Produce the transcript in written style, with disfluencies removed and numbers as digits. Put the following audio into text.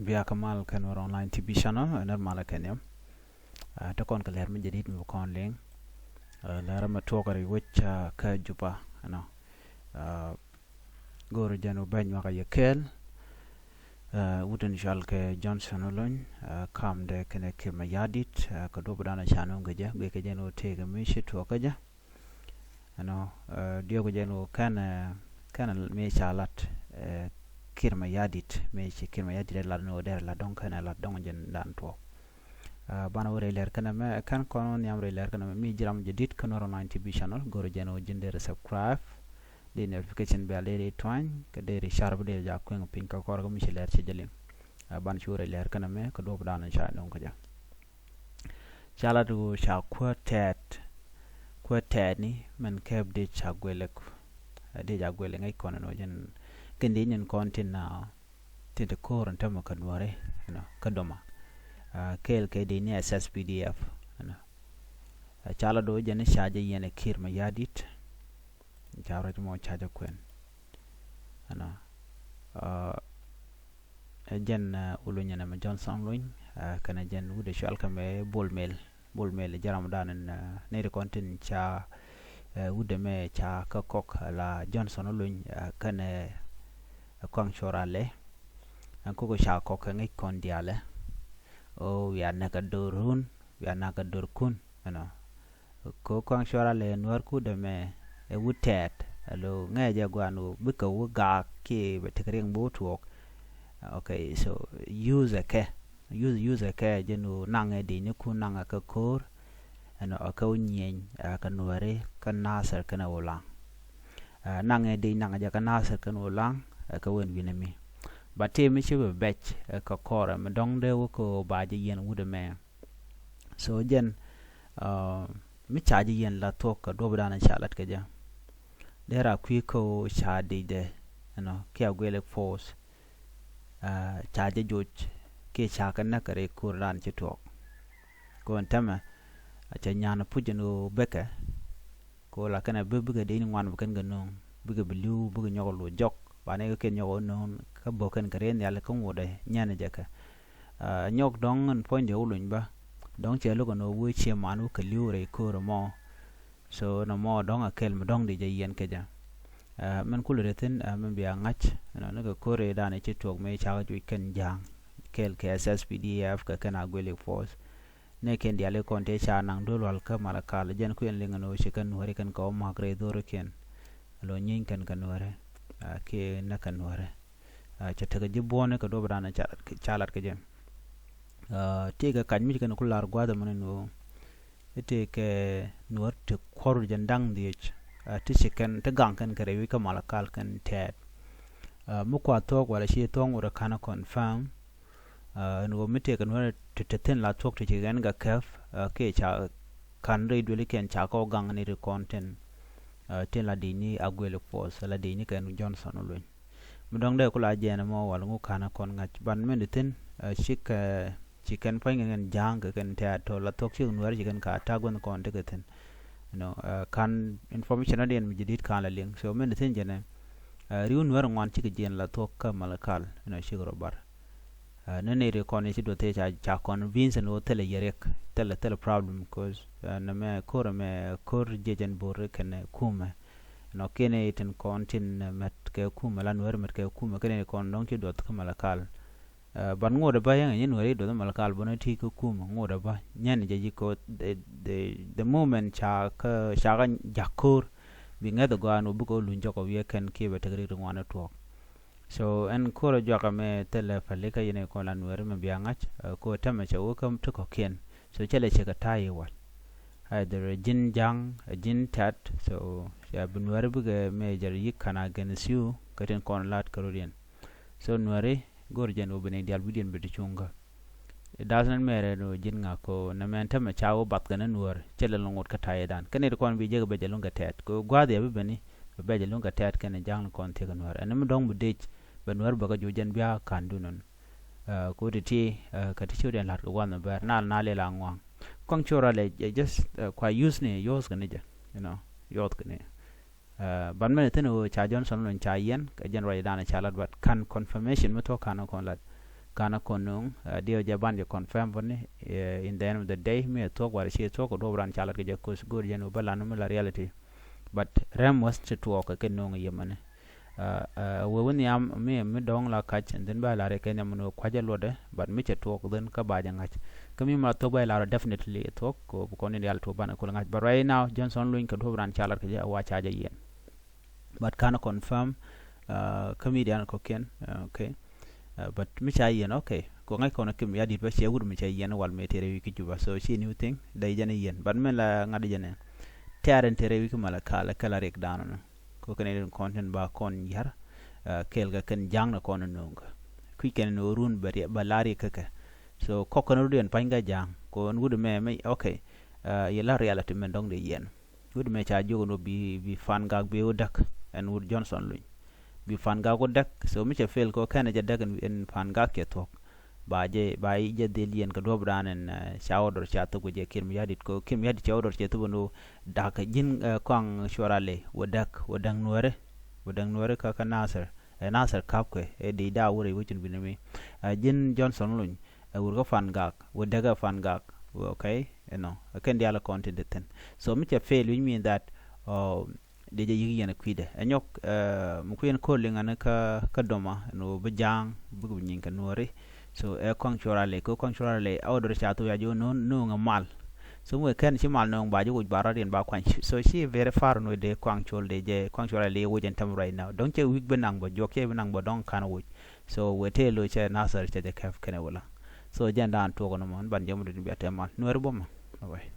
via Kamal Kanwar online TV channel normal Kenya ta kon ka leer ma jadid mi kon ling leer ma tokari wecca ka juba no goro janu bañ waka yekel wuten jal ke Johnson olon kam de kene ke ma yadit ko do badana channel gaja be ke jeno te ga mi shi to kaja no dio ko jeno kana me chalat kirma yadit me ci kirma yadit la no der la donc kana la donc jen dan to bana wore leer kana me kan kono ni amre leer kana mi jiram jadid kanor online TV channel goro jeno jinde subscribe the notification bell de twine ka de sharp de ja ko pin ka ko mi ci leer ci jelin ban ci wore leer kana me ko do dana cha donc ja chala du cha quartet ni man keb de cha gwelek de ja gwele ngai kono no jen kendi nyen kontin na tinte koran tama kanware no kadoma kel ke de ni SSPDF no chala do jene shaje yene kirma yadit jawra mo chaja kwen no jen ulunya na Johnson loin kana jen wude shal kame bolmel jaram danen ne de kontin cha wude me cha ka kok la Johnson loin kana kwang chorale ko ko sha ko ngi kon diale o ya naga dorun ya naga dorkun no ko kwang chorale nor ku de me e wutet alo ngaje gwanu bika wuga ke betekring botuok okay so use ke jenu nange de ni ku nanga ka kor ano ka unyen ka nuare ka nasar kana wala nange de nanga ja ka nasar kana wala ka wen winami bate mi ci be bech ka kora me dong de ko baaje yen wude me so jen mi chaaji yen la to ka do bana chalat ka ja dera kwi ko chaade de no ke agwele force chaaje joj ke chaaka na kare kurran ci to ko ntama acha nyana pujeno beke ko la kana bebuga de ni wan bukan gano buga belu buga nyogolo jok bane ko ken nyogo non ka boken karen yalla ko ngode nyane jaka nyok dong en point de ulun ba dong che lo no wu che manu ka liure ko mo so no mo dong a kel mo dong de je yen ke ja men kulretin men biya ngach no ko kore dane che tok me cha ju ken jang kel ke SSPDF ka kana gwele force ne ken diale konte cha nang do lol ka mala kala jen ku en linga no che kan hore kan ko ma gre do ken lo nyin kan hore ke nakan ware cha taga jibone ka do bana chalat ke jem tega kan mi kan kullar gwada man no ete ke nuar te kor jandang diech ti chicken te gang kan kare wi ka malakal kan ted mu kwa tok wala shi tong ura kana confirm no mite kan wara te ten la tok te gan ga kaf ke cha kan re dole ken cha ko gang ni re content ten la dini agwele force la dini kan Johnson olun mudong de kula jena mo wal ngu kana kon ngach ban men ten shik chicken fang ngan jang kan ta to la tok chi unwar chicken ka ta gon kon de ten no kan information adien mi jidit kan la link so men ten jena riun war ngan chi gen la tok ka malakal no shigro bar nene re kon chi do te cha kon vince no tele yerek tele problem cause na me kor jejen bor ken kuma no kene ten kontin met ke kuma lan wer met ke kuma kene kon don ki dot kuma lakal ban ngoda ba yang yin wari do malakal bona ti ko kuma ngoda ba nyen je ko the moment cha ka shaga jakor bi ngado go anu bu ko lunjo ko ye ken ke be tegri ngwana to so en koro joka me tele fale ka yene ko lan wer me biya ngach ko tama cha wo kam to ko ken so chele che ka tayi wal either jin jang jin tat so ya bunware buga major yikana genesiu katen kon lat karodian so nware gorjen obene dial budien be chunga it doesn't matter no jin nga ko na men tama chawo bat kana nwar chele longot ka tayi dan kane kon bi jega be jalunga tat ko gwade be beni be jalunga tat kana jang kon te kanwar anam dong budej benwar baga jojen biya kandunon ko de ti ka ti chuden lat ko wan ber na le la ngwang kwang chora le just kwa use ne yos kan ja you know yot kan ban men teno cha Johnson lon cha yen ka jen rai dana cha lat bat kan confirmation mo to kan kon lat kana konung dio jaban je confirm bone in the end of the day me talk war she talk do ran chalat ke je kus gur jenu balanu la reality but rem was to talk ke nong yemane we won yam me dong la kach den ba la re ke nem no kwaje lode but me che talk den ka ba jangach kami ma to ba la definitely talk ko ni real to ban ko ngach but right now Johnson Luin ka do ran chalat ke je wa chaje yen but kana confirm comedian ko ken okay but mi cha yen okay ko ngai ko na kim ya dit ba che wur mi cha yen wal me tere wi ki juba so she new thing dai jane yen but me la ngadi jane taren tere wi ki mala kala rek dano ko ken content ba kon yar kel ga ken jang na kon no ku ken no run ba lari kaka so ko kono den panga jang ko ngudu me okay ye la reality men dong de yen ngudu me cha jogo no bi fan gag bi odak and wood Johnson Luin bi fan ga ko dak so mi che fel ko kana je dagan en fan ga ke tok ba je delien ka do bran en shawdor cha to je kim yadit ko kim yadit shawdor che to no dak jin kwang shorale wodang nuore ka nasar kap ko e de da wure wucin binami jin Johnson Luin wurgo fan ga wodaga fan ga okay ken diala content den so mi che fel wi mean that de je yigi yana kwide anyok mu kuen ko linga na ka doma no bejang bugu nyin ka nori so controlale order cha to ya jo no ngamal so mo ken chi mal no ba jo bara den ba kwan so she very far no de control de je controlale wo jen tam right now don't you week benang bo jok che benang bo don kan wo so we te lo che nasar che de kaf kana wala so janda an to ko no mon ban jamu de bi atema nori bom bye.